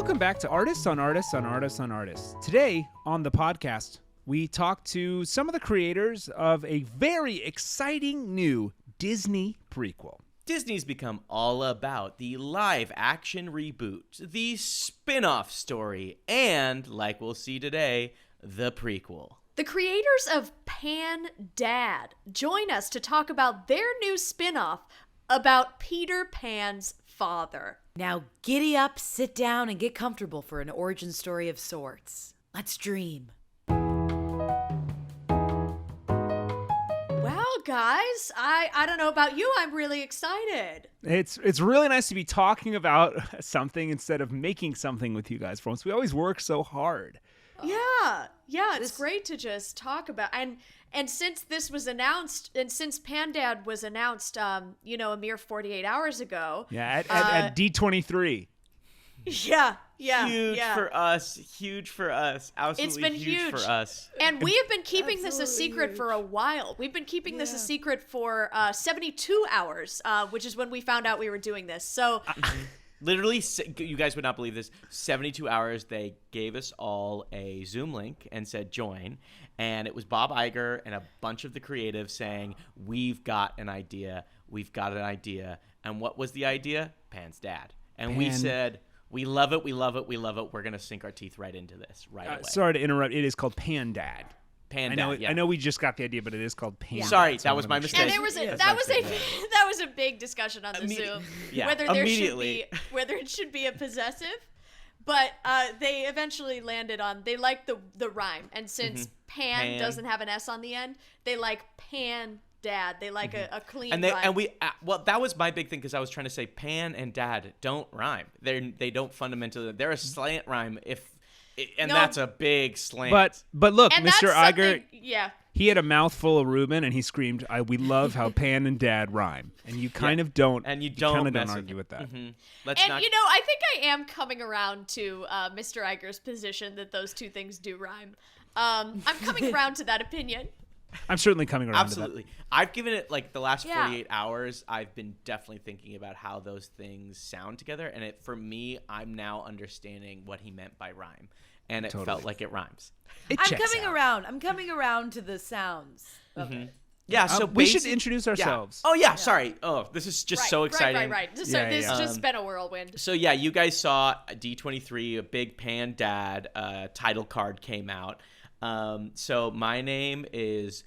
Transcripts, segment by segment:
Welcome back to Artists on Artists on Artists on Artists. Today on the podcast, we talk to some of the creators of a very exciting new Disney prequel. Disney's become all about the live-action reboot, the spin-off story, and, like we'll see today, the prequel. The creators of Pan Dad join us to talk about their new spin-off about Peter Pan's father. Now giddy up, sit down, and get comfortable for an origin story of sorts. Let's dream. Well, guys, I don't know about you. I'm really excited. It's really nice to be talking about something instead of making something with you guys for once. We always work so hard. Yeah, it's great to just talk about. And since this was announced, and since Pan Dad was announced, a mere 48 hours ago. Yeah, at D23. Yeah. Huge for us. Absolutely it's been huge for us. And we have been keeping this a secret for a while. We've been keeping this a secret for 72 hours, which is when we found out we were doing this. So... Literally, you guys would not believe this, 72 hours, they gave us all a Zoom link and said join, and it was Bob Iger and a bunch of the creatives saying, we've got an idea, and what was the idea? Pan's dad. And we said, we love it, we're going to sink our teeth right into this right away. Sorry to interrupt, it is called Pan Dad. Pan Dad, I know we just got the idea, but it is called Pan Dad. Sorry, that was my mistake. And that was a big discussion on the Zoom whether it should be a possessive, but they eventually landed on they like the rhyme, and since Pan doesn't have an S on the end, they like Pan Dad. They like a clean rhyme. And we that was my big thing, because I was trying to say Pan and Dad don't rhyme. They don't fundamentally. They're a slant rhyme that's a big slant. But look, and Mr. Iger, yeah. He had a mouthful of Reuben, and he screamed, "We love how Pan and Dad rhyme." And you kind of don't, and you don't argue with that. I think I am coming around to Mr. Iger's position that those two things do rhyme. I'm coming around to that opinion. I'm certainly coming around Absolutely. to that. I've given it like the last 48 hours. I've been definitely thinking about how those things sound together. And for me, I'm now understanding what he meant by rhyme. And it felt like it rhymes. I'm coming around to the sounds of it. Yeah, so we should introduce ourselves. Yeah. Oh, yeah, sorry. Oh, this is just so exciting. Right. This just been a whirlwind. So, yeah, you guys saw D23, a big Pan Dad title card came out. So my name is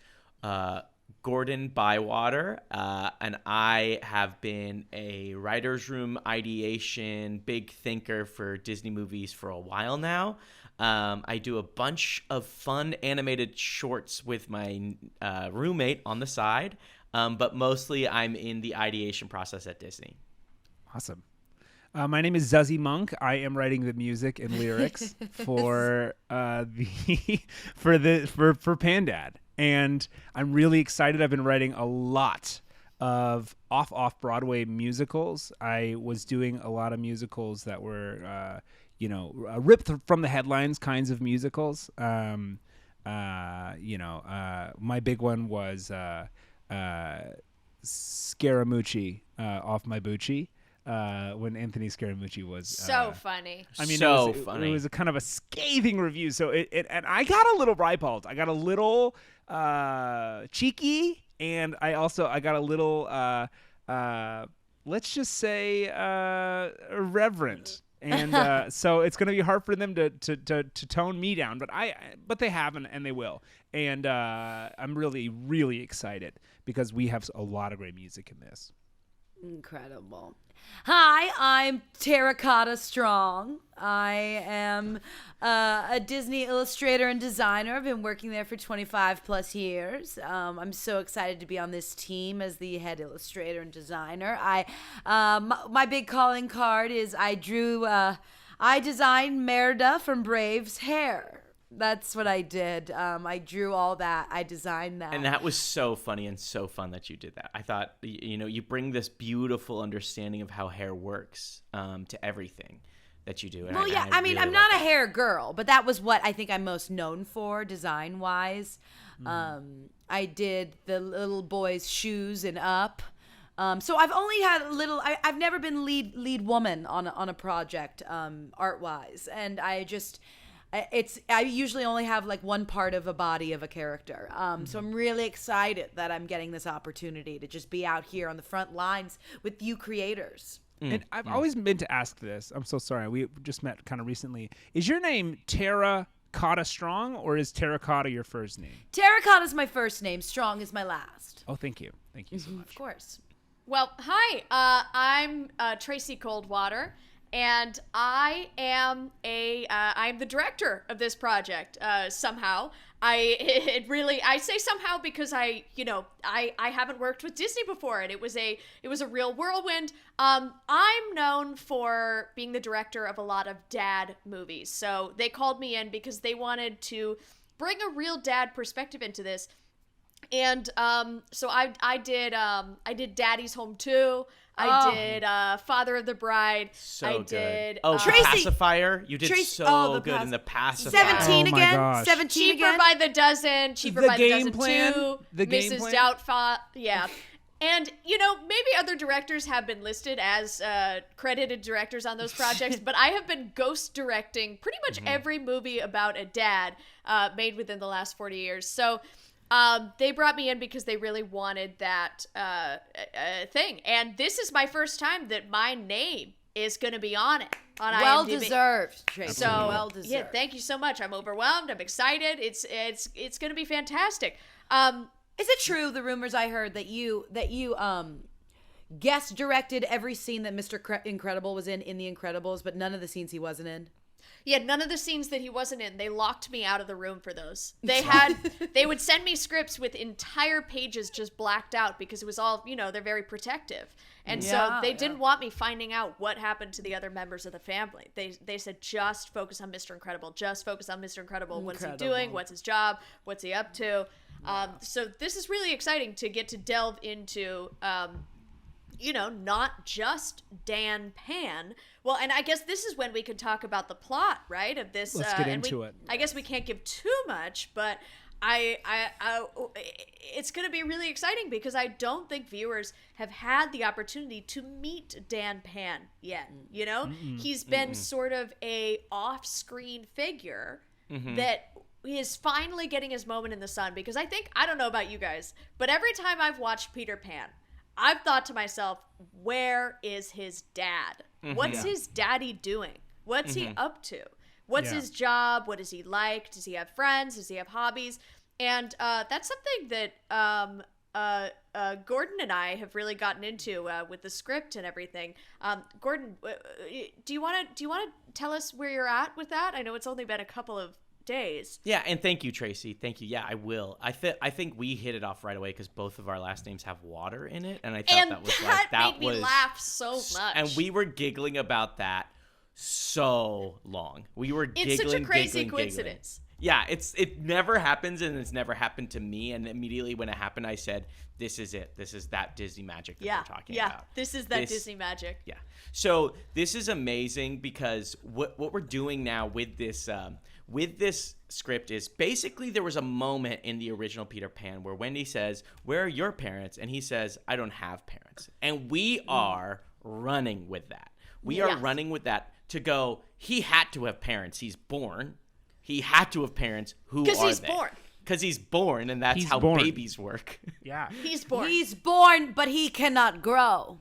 Gordon Bywater, and I have been a writer's room ideation big thinker for Disney movies for a while now. I do a bunch of fun animated shorts with my roommate on the side, but mostly I'm in the ideation process at Disney. Awesome. My name is Zuzzy Monk. I am writing the music and lyrics for for Pan Dad, and I'm really excited. I've been writing a lot of off Broadway musicals. I was doing a lot of musicals that were ripped from the headlines kinds of musicals. My big one was Scaramucci off my Bucci. When Anthony Scaramucci was so funny. I mean, funny. It was a kind of a scathing review. So and I got a little ribald. I got a little cheeky, and I got a little let's just say irreverent. And so it's going to be hard for them to tone me down, but they haven't, and they will. And I'm really, really excited because we have a lot of great music in this. Incredible. Hi, I'm Terracotta Strong. I am a Disney illustrator and designer. I've been working there for 25 plus years. I'm so excited to be on this team as the head illustrator and designer. My big calling card is I designed Merida from Brave's hair. That's what I did. I drew all that. I designed that. And that was so funny and so fun that you did that. I thought, you bring this beautiful understanding of how hair works to everything that you do. And I'm not a hair girl, but that was what I think I'm most known for design-wise. I did the little boy's shoes in Up. So I've only had a little. I've never been lead woman on a project, art wise, and I usually only have like one part of a body of a character. So I'm really excited that I'm getting this opportunity to just be out here on the front lines with you creators. And I've always meant to ask this. I'm so sorry. We just met kind of recently. Is your name Terracotta Strong, or is Terracotta your first name? Terracotta is my first name. Strong is my last. Oh, thank you. Thank you so much. Of course. Well, hi. I'm Tracy Coldwater, and I am I'm the director of this project. Somehow, I say somehow because I haven't worked with Disney before, and it was a real whirlwind. I'm known for being the director of a lot of dad movies, so they called me in because they wanted to bring a real dad perspective into this. And so I did Daddy's Home 2. I did Father of the Bride. So did the Tracy. Pacifier. You did so good in the Pacifier. 17 Oh my again. gosh. 17 Cheaper again. by the Dozen. Cheaper The by the game Dozen plan? 2. The game Mrs. plan? Doubtfire. Yeah. And, maybe other directors have been listed as credited directors on those projects, but I have been ghost directing pretty much every movie about a dad made within the last 40 years. So they brought me in because they really wanted that thing. And this is my first time that my name is going to be on it. On Well IMDb. deserved, Tracy. So well deserved. yeah, thank you so much. I'm overwhelmed. I'm excited. It's going to be fantastic. Is it true, the rumors I heard, that you guest directed every scene that Mr. Incredible was in The Incredibles, but none of the scenes he wasn't in? Yeah, none of the scenes that he wasn't in, they locked me out of the room for those. They would send me scripts with entire pages just blacked out because it was all, they're very protective. And so they didn't want me finding out what happened to the other members of the family. They said, just focus on Mr. Incredible. Just focus on Mr. Incredible. What's he doing? What's his job? What's he up to? So this is really exciting to get to delve into, not just Dan Pan. Well, and I guess this is when we could talk about the plot, right? Of this. Let's get into it. I guess we can't give too much, but it's going to be really exciting because I don't think viewers have had the opportunity to meet Dan Pan yet. He's been sort of a off-screen figure that is finally getting his moment in the sun, because I don't know about you guys, but every time I've watched Peter Pan, I've thought to myself, where is his dad? What's his daddy doing? What's he up to? What's his job? What does he like? Does he have friends? Does he have hobbies? And that's something that Gordon and I have really gotten into with the script and everything. Gordon, do you want to tell us where you're at with that? I know it's only been a couple of days. Yeah, and thank you, Tracy. Thank you. Yeah, I will. I think we hit it off right away because both of our last names have water in it, and I thought that made me laugh so much. And we were giggling about that so long. We were giggling. It's such a crazy coincidence. Yeah, it never happens, and it's never happened to me. And immediately when it happened, I said, "This is it. This is that Disney magic that we're talking about." Yeah, this is that Disney magic. Yeah. So this is amazing because what we're doing now with this script is basically there was a moment in the original Peter Pan where Wendy says, "Where are your parents?" And he says, "I don't have parents." And we are running with that. We are running with that to go, he had to have parents. He's born. He had to have parents. Who are they? Because he's born. Because he's born, and that's how babies work. Yeah. He's born. He's born, but he cannot grow.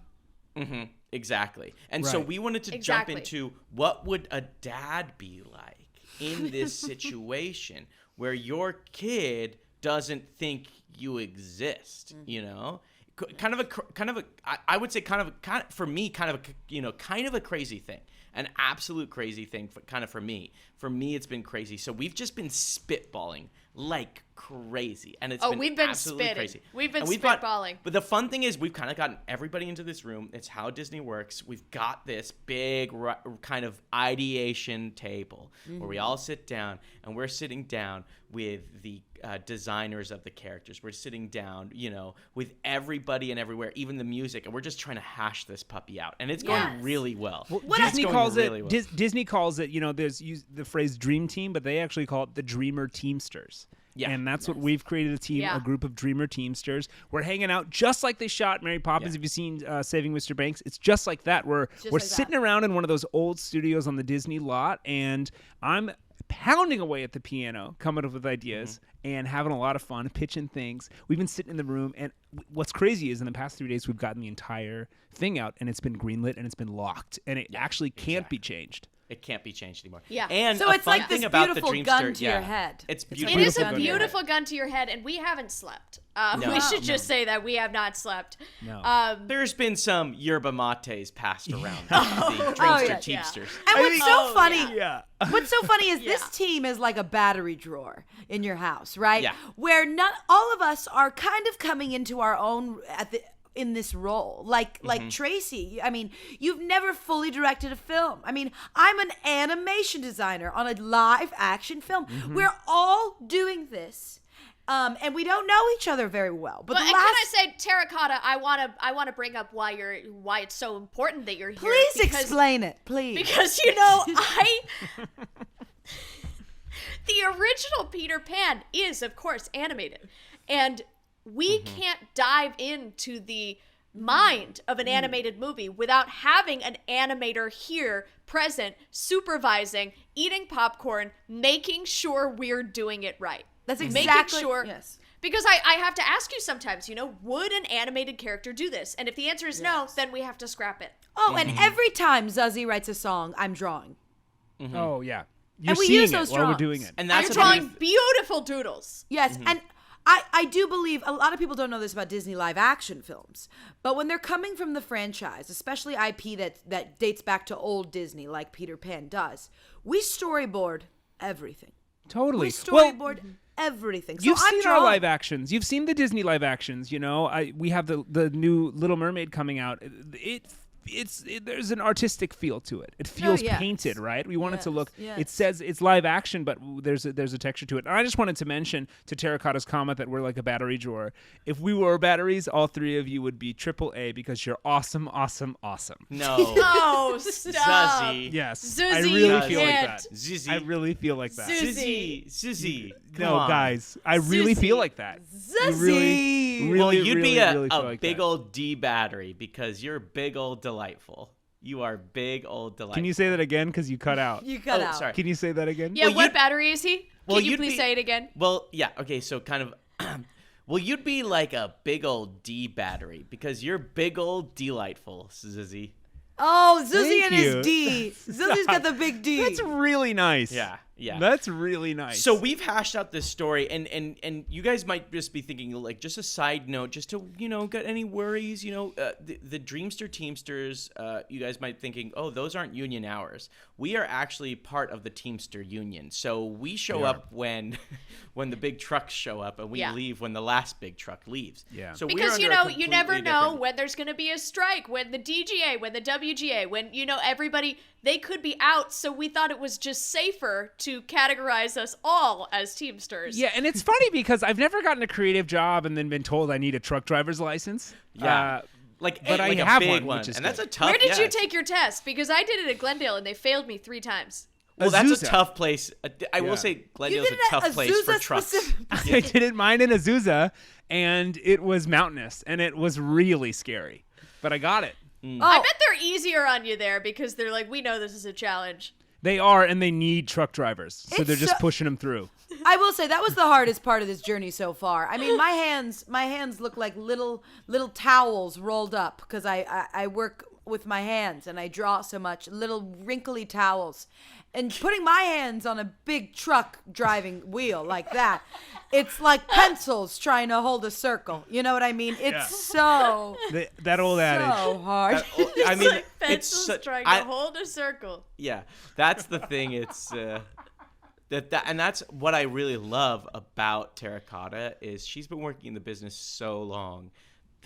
Mm-hmm. Exactly. And so we wanted to jump into what would a dad be like in this situation where your kid doesn't think you exist, I would say kind of for me, kind of a crazy thing, an absolute crazy thing for me. For me, it's been crazy. So we've just been spitballing like crazy, and we've been absolutely spitting. crazy. We've been spitballing. But the fun thing is, we've kind of gotten everybody into this room. It's how Disney works. We've got this big kind of ideation table where we all sit down, and we're sitting down with the designers of the characters. We're sitting down, with everybody and everywhere, even the music, and we're just trying to hash this puppy out, and it's going really well. Disney calls it, there's used the phrase dream team, but they actually call it the Dreamer Teamsters. Yeah. And that's what we've created a team, a group of dreamer teamsters. We're hanging out just like they shot Mary Poppins. If you've seen Saving Mr. Banks, it's just like that. We're sitting around in one of those old studios on the Disney lot, and I'm pounding away at the piano, coming up with ideas and having a lot of fun, pitching things. We've been sitting in the room, and what's crazy is in the past 3 days, we've gotten the entire thing out, and it's been greenlit, and it's been locked, and it actually can't be changed. It can't be changed anymore. Yeah. And so a it's fun like thing this about beautiful the Dreamster, gun to your head. It's beautiful. It is a beautiful gun to your head, and we haven't slept. We should just say that we have not slept. No. There's been some yerba mates passed around the Dreamster Teamsters. And what's so funny, what's so funny is Yeah. this team is like a battery drawer in your house, right? Yeah. Where not all of us are kind of coming into our own in this role. Like Tracy, I mean, you've never fully directed a film. I mean, I'm an animation designer on a live action film. We're all doing this. And we don't know each other very well. But and can I say, Terracotta, I wanna bring up why it's so important that you're here. Please explain it, please. Because the original Peter Pan is, of course, animated. And we can't dive into the mind of an animated movie without having an animator here, present, supervising, eating popcorn, making sure we're doing it right. That's exactly, making sure. Yes. Because I have to ask you sometimes, would an animated character do this? And if the answer is no, then we have to scrap it. Oh, and every time Zuzzy writes a song, I'm drawing. Oh, yeah. You're And we seeing use it those while we're drawings. doing it. And You're that's drawing beautiful doodles. Yes, and I do believe a lot of people don't know this about Disney live action films, but when they're coming from the franchise, especially IP that dates back to old Disney like Peter Pan does, we storyboard everything. Totally. We storyboard everything. So You've I'm seen drawing. our live actions. You've seen the Disney live actions. We have the new Little Mermaid coming out. There's an artistic feel to it. It feels painted, right? We want it to look. Yes. It says it's live action, but there's a texture to it. And I just wanted to mention to Terracotta's comment that we're like a battery drawer. If we were batteries, all three of you would be AAA because you're awesome, awesome, awesome. No. Oh, stop. Zuzzy. Yes, Zuzi, I really you feel like can't. that. Zuzzy. I really feel like that. Zuzzy. Come No, on. guys, I really Zuzi. feel like that. You Zuzzy! Well, you'd really, be really feel a like big that. old D battery because you're big old delightful. You are big old delightful. Can you say that again? Because you cut out. You cut out. Sorry. Can you say that again? Yeah, Well, what you'd- battery is he? Well, Can you you'd please be- say it again? Well, yeah. Okay, so kind of. Well, you'd be like a big old D battery because you're big old delightful, Zizzy. Oh, Zuzzy Thank and you. his D. Zuzzy's got the big D. That's really nice. Yeah. That's really nice. So we've hashed out this story, and you guys might just be thinking, like, just a side note, just to got any worries, the Dreamster Teamsters, you guys might thinking, oh, those aren't union hours. We are actually part of the Teamster Union, so we show up when the big trucks show up, and we leave when the last big truck leaves. Yeah. So Because we're under a you never completely know different- when there's going to be a strike, when the DGA, when the WGA, when everybody, they could be out, so we thought it was just safer to categorize us all as Teamsters. Yeah, and it's funny because I've never gotten a creative job and then been told I need a truck driver's license. Yeah. But I a have big one, which is and that's good. a tough. Where did yeah. you take your test? Because I did it at Glendale and they failed me 3 times. Well, that's a Azusa. tough place. I will say Glendale's did a it at tough place for Azusa trucks. specifically. I did mine in Azusa, and it was mountainous, and it was really scary. But I got it. I bet they're easier on you there because they're like, we know this is a challenge. They are, and they need truck drivers, so It's they're just so- pushing them through. I will say that was the hardest part of this journey so far. I mean, my hands look like little towels rolled up because I work with my hands and I draw so much, little wrinkly towels. And putting my hands on a big truck driving wheel like that, it's like pencils trying to hold a circle. You know what I mean? It's so That old adage. so hard. I mean, it's Pencils such, trying to hold a circle. Yeah, that's the thing. It's and that's what I really love about Terracotta is she's been working in the business so long.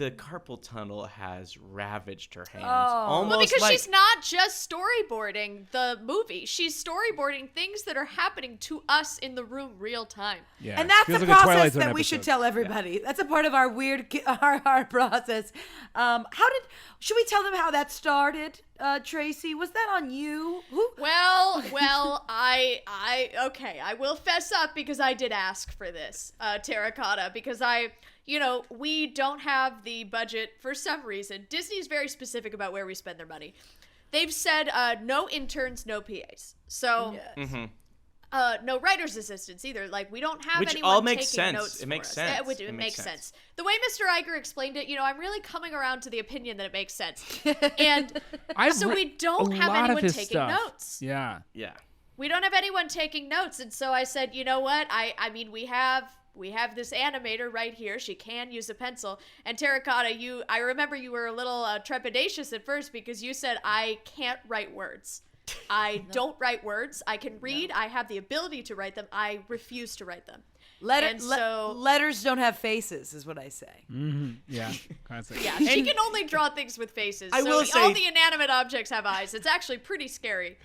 the carpal tunnel has ravaged her hands. Well, because she's not just storyboarding the movie. She's storyboarding things that are happening to us in the room real time. Yeah, and that's the process that we should tell everybody. Yeah. That's a part of our our process. Should we tell them how that started, Tracy? Was that on you? Well, I will fess up because I did ask for this, Terracotta, because we don't have the budget for some reason. Disney's very specific about where we spend their money. They've said no interns, no PAs. So no writer's assistants either. Like, we don't have anyone all makes taking sense. notes It makes for us. sense. It makes sense. The way Mr. Iger explained it, I'm really coming around to the opinion that it makes sense. And so we don't have anyone taking notes. Yeah. Yeah. We don't have anyone taking notes. And so I said, you know what? I mean, we have this animator right here. She can use a pencil. And Terracotta, I remember you were a little trepidatious at first because you said, I can't write words. I don't write words. I can read. I have the ability to write them. I refuse to write them. Letters don't have faces, is what I say. Mm-hmm. Yeah, classic. Yeah, she can only draw things with faces. I will say, all the inanimate objects have eyes. It's actually pretty scary.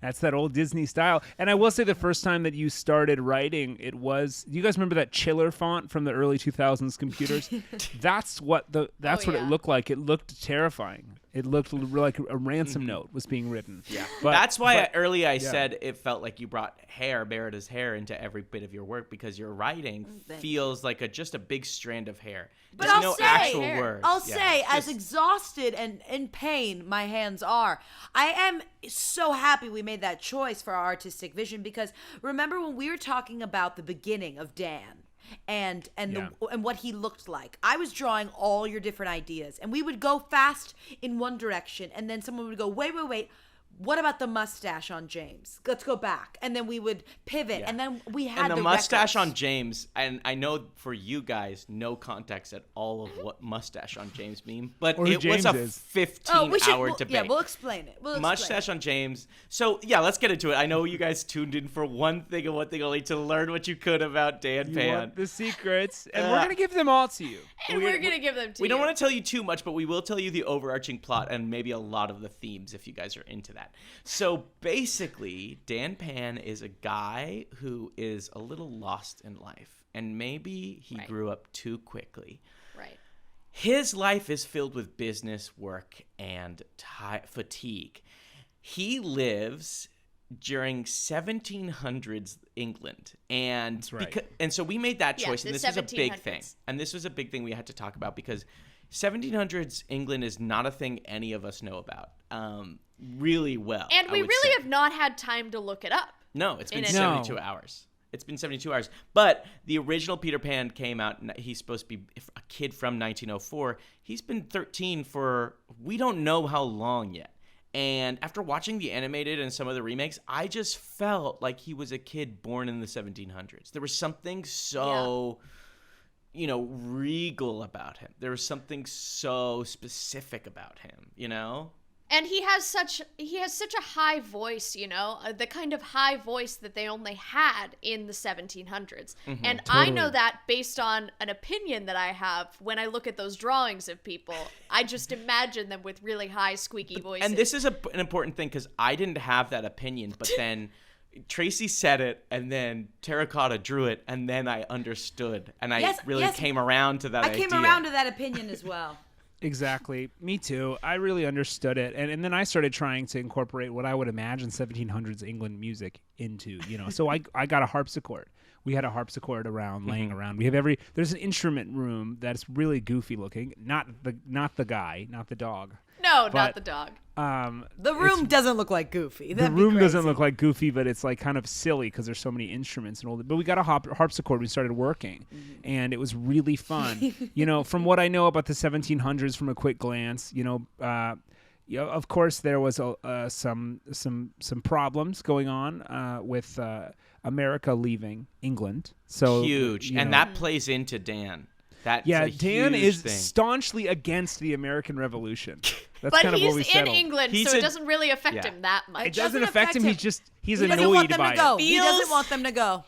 That's that old Disney style. And I will say the first time that you started writing, do you guys remember that Chiller font from the early 2000s computers? That's what it looked like. It looked terrifying. It looked like a ransom note was being written. Yeah. That's why I said it felt like you brought Merida's hair into every bit of your work, because your writing feels like just a big strand of hair. But There's no actual words. I'll say, as exhausted and in pain my hands are, I am so happy we made that choice for our artistic vision, because remember when we were talking about the beginning of Dan and what he looked like, I was drawing all your different ideas, and we would go fast in one direction, and then someone would go, wait, what about the mustache on James? Let's go back. And then we would pivot. And then we had the mustache on James. And I know for you guys, no context at all of what mustache on James mean. But it was a 15-hour debate. Yeah, we'll explain it. Mustache on James. So, yeah, let's get into it. I know you guys tuned in for one thing and one thing only, to learn what you could about Dan Pan. You want the secrets. And we're going to give them all to you. And we're going to give them to you. We don't want to tell you too much, but we will tell you the overarching plot and maybe a lot of the themes if you guys are into that. So basically, Dan Pan is a guy who is a little lost in life, and maybe he grew up too quickly. Right. His life is filled with business, work, and fatigue. He lives during 1700s England, and that's right. And so we made that choice, and this was a big thing. And this was a big thing we had to talk about, because 1700s England is not a thing any of us know about really well. And we really have not had time to look it up. No, it's been 72 hours. It's been 72 hours. But the original Peter Pan came out, and he's supposed to be a kid from 1904. He's been 13 for we don't know how long yet. And after watching the animated and some of the remakes, I just felt like he was a kid born in the 1700s. There was something so... regal about him. There was something so specific about him, And he has such a high voice, the kind of high voice that they only had in the 1700s. Mm-hmm, and totally. I know that based on an opinion that I have when I look at those drawings of people. I just imagine them with really high squeaky voices. And this is an important thing, because I didn't have that opinion, but then Tracy said it, and then Terracotta drew it, and then I understood, and I came around to that idea. I came around to that opinion as well. Exactly. Me too. I really understood it. And then I started trying to incorporate what I would imagine 1700s England music into, So I got a harpsichord. We had a harpsichord laying around. We have there's an instrument room that's really goofy looking. Not the guy, not the dog. No, not the dog. The room doesn't look like Goofy. The room doesn't look like Goofy, but it's like kind of silly because there's so many instruments and all that. But we got a harpsichord. We started working, and it was really fun. From what I know about the 1700s, from a quick glance, of course there was some problems going on with America leaving England. So huge, and that plays into Dan. Dan is staunchly against the American Revolution. That's kind of what we he's in England, so it doesn't really affect him that much. It doesn't affect him. He's annoyed by it. He doesn't want them to go.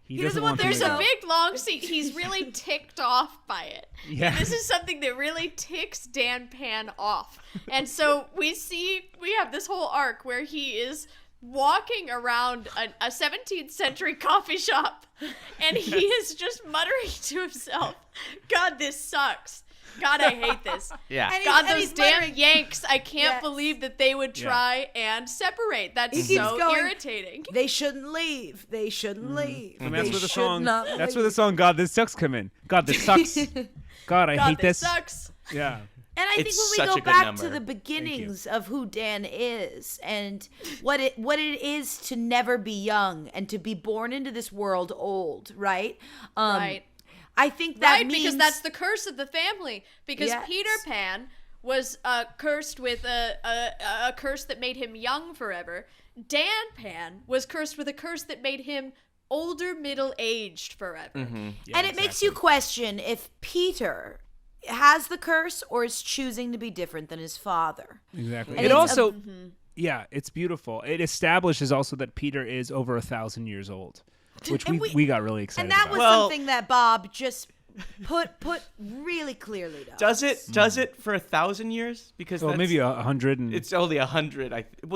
He doesn't want There's a big long scene. He's really ticked off by it. Yeah. And this is something that really ticks Dan Pan off. And so we have this whole arc where he is walking around a 17th century coffee shop, and he is just muttering to himself, God, this sucks. God, I hate this. Yeah. God, those damn Yanks. I can't believe that they would try and separate. That's so irritating. They shouldn't leave. They shouldn't leave. And that's where the song. That's where the song "God This Sucks" come in. God, this sucks. God, I hate this. Sucks. Yeah. And I think when we go back to the beginnings of who Dan is and what it is to never be young and to be born into this world old, right? Right. I think that means... because that's the curse of the family. Because Peter Pan was cursed with a curse that made him young forever. Dan Pan was cursed with a curse that made him older, middle-aged forever. Mm-hmm. Yeah, and it makes you question if Peter has the curse or is choosing to be different than his father. Exactly. And it also... Yeah, it's beautiful. It establishes also that Peter is over 1,000 years old. Which we got really excited about. And that was something that Bob just put really clearly down. Does it for 1,000 years? Because maybe 100. It's only 100.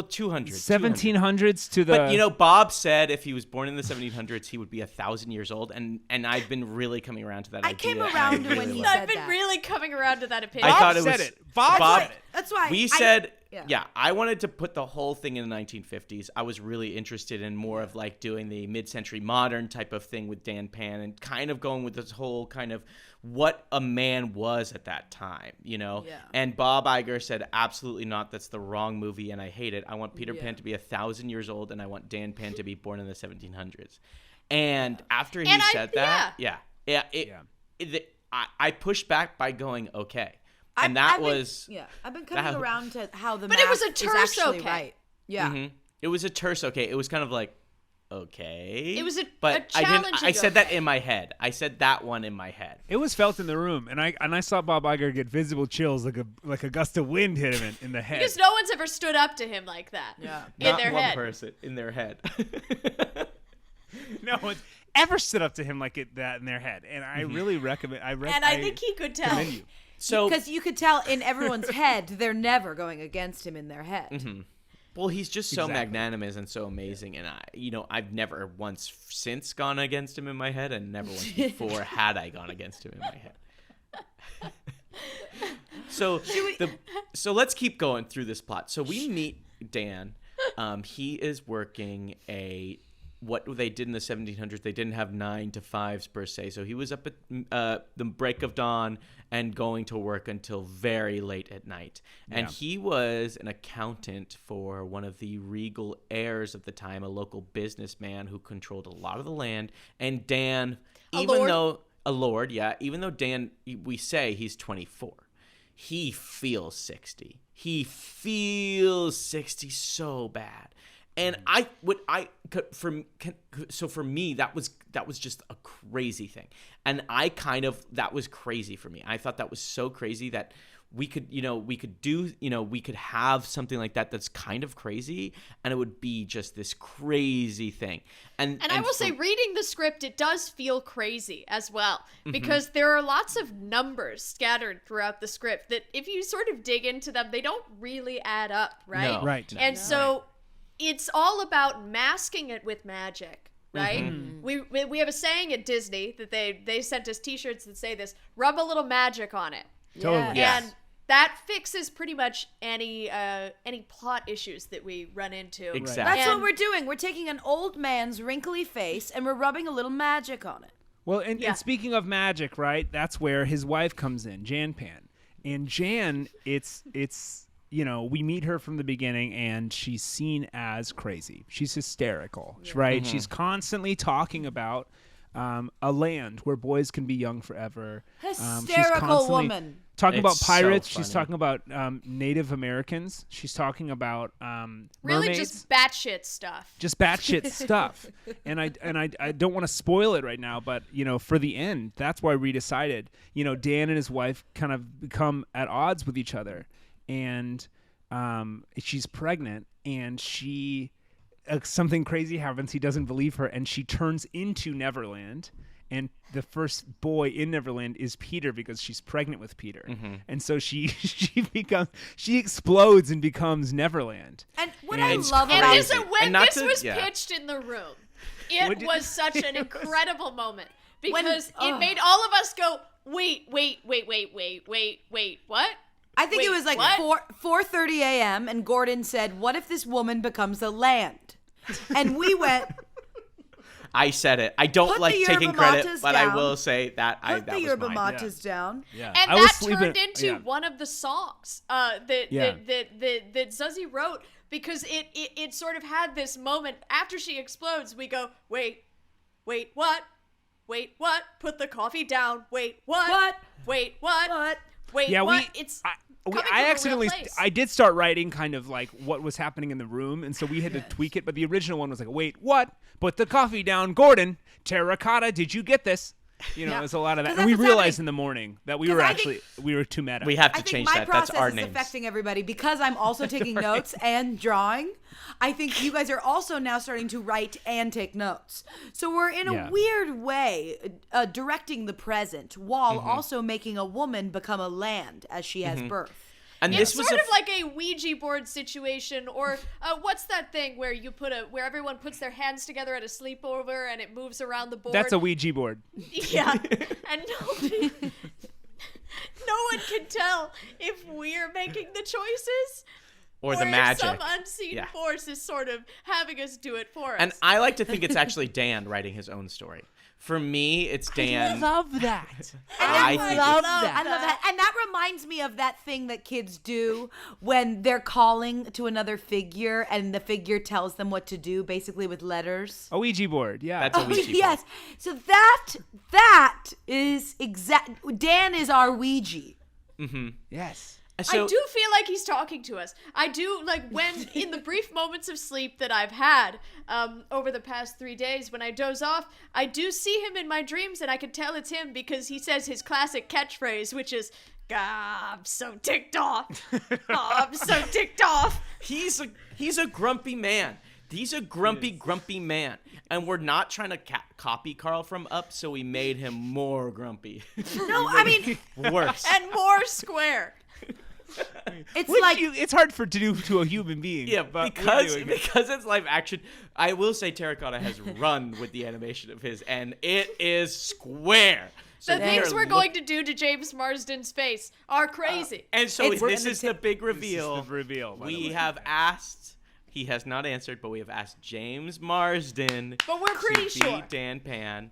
200. 1700s to the. But Bob said if he was born in the 1700s, he would be 1,000 years old, and I've been really coming around to that. I came around to when he said that. I've been really coming around to that opinion. I thought it said was it. Bob said it. That's why we said. Yeah, I wanted to put the whole thing in the 1950s. I was really interested in more of like doing the mid-century modern type of thing with Dan Pan and kind of going with this whole kind of what a man was at that time, Yeah. And Bob Iger said, absolutely not. That's the wrong movie, and I hate it. I want Peter Pan to be 1,000 years old, and I want Dan Pan to be born in the 1700s. And after he said that, I pushed back by going, okay. And I've been coming around to how the but math it was a terse is actually okay. right. Yeah. Mm-hmm. It was a terse okay. It was kind of like, okay. It was a challenging I said that in my head. I said that one in my head. It was felt in the room, and I saw Bob Iger get visible chills like a gust of wind hit him in the head. Because no one's ever stood up to him like that. Yeah. In their one head. person in their head. No one's ever stood up to him like that in their head, and I really recommend. I think he could tell. You. So, because you could tell in everyone's head, they're never going against him in their head. Mm-hmm. Well, he's just so magnanimous and so amazing, and I've never once since gone against him in my head, and never once before had I gone against him in my head. So let's keep going through this plot. So we meet Dan. He is working what they did in the 1700s. They didn't have 9 to 5s per se, so he was up at the break of dawn and going to work until very late at night. And he was an accountant for one of the regal heirs of the time, a local businessman who controlled a lot of the land. And Dan, even though Dan, we say he's 24, he feels 60. He feels 60 so bad. And for me, that was just a crazy thing. And that was crazy for me. I thought that was so crazy that we could have something like that that's kind of crazy, and it would be just this crazy thing. And I will say, reading the script, it does feel crazy as well, because there are lots of numbers scattered throughout the script that if you sort of dig into them, they don't really add up, right? No. Right. And so it's all about masking it with magic, right? Mm-hmm. We have a saying at Disney that they sent us T-shirts that say this: rub a little magic on it. Totally. Yes. And that fixes pretty much any plot issues that we run into. Exactly. That's what we're doing. We're taking an old man's wrinkly face and we're rubbing a little magic on it. Well, and speaking of magic, right? That's where his wife comes in, Jan Pan. And Jan, it's we meet her from the beginning, and she's seen as crazy. She's hysterical, right? Mm-hmm. She's constantly talking about a land where boys can be young forever. Hysterical woman. Talking about It's pirates. so She's talking about Native Americans. She's talking about really mermaids. just batshit stuff. Just batshit stuff. And I don't want to spoil it right now, but for the end, that's why we decided. Dan and his wife kind of become at odds with each other, and she's pregnant, and she something crazy happens. He doesn't believe her, and she turns into Neverland. And the first boy in Neverland is Peter because she's pregnant with Peter. And so she explodes and becomes Neverland. And what I love and about when this was pitched in the room, it was such an incredible moment because it made all of us go, wait, what? I think it was like 4:30 a.m. and Gordon said, "What if this woman becomes a land?" And we went. I said it. I don't like taking credit, but I will say that Put the yerba matas down. Yeah. And that turned into one of the songs that Zuzi wrote because it sort of had this moment after she explodes. We go, wait, what? Wait, what? Put the coffee down. Wait, what? Wait, what? Wait, what? I did start writing kind of like what was happening in the room, and so we had to tweak it. But the original one was like, wait, what? Put the coffee down, Gordon. Terracotta, did you get this? There's a lot of that. And we realized in the morning that we were too meta. We have to change that. That's our name. I think my process is affecting everybody because I'm also taking notes and drawing. I think you guys are also now starting to write and take notes. So we're in a weird way directing the present while also making a woman become a land as she has birth. And it's sort of like a Ouija board situation, or what's that thing where where everyone puts their hands together at a sleepover and it moves around the board? That's a Ouija board. Yeah, and no one can tell if we're making the choices or the magic. Some unseen force is sort of having us do it for us. And I like to think it's actually Dan writing his own story. For me, it's Dan. I love that. I love that. And that reminds me of that thing that kids do when they're calling to another figure and the figure tells them what to do, basically with letters. A Ouija board, yeah. That's a Ouija board. Yes. So that is Dan is our Ouija. Yes. So, I do feel like he's talking to us. I do, like, when in the brief moments of sleep that I've had over the past 3 days, when I doze off, I do see him in my dreams, and I can tell it's him because he says his classic catchphrase, which is, I'm so ticked off. I'm so ticked off. He's a grumpy man. He's a grumpy man. And we're not trying to copy Carl from Up, so we made him more grumpy. No, I mean... Worse. And more square. It's hard to do to a human being. Yeah, because it's live action. I will say Terracotta has run with the animation of his, and it is square. So the things we're going to do to James Marsden's face are crazy. And so this is the big reveal. This is the reveal. We have asked. He has not answered, but we have asked James Marsden. But we're pretty sure. Beat Dan Pan,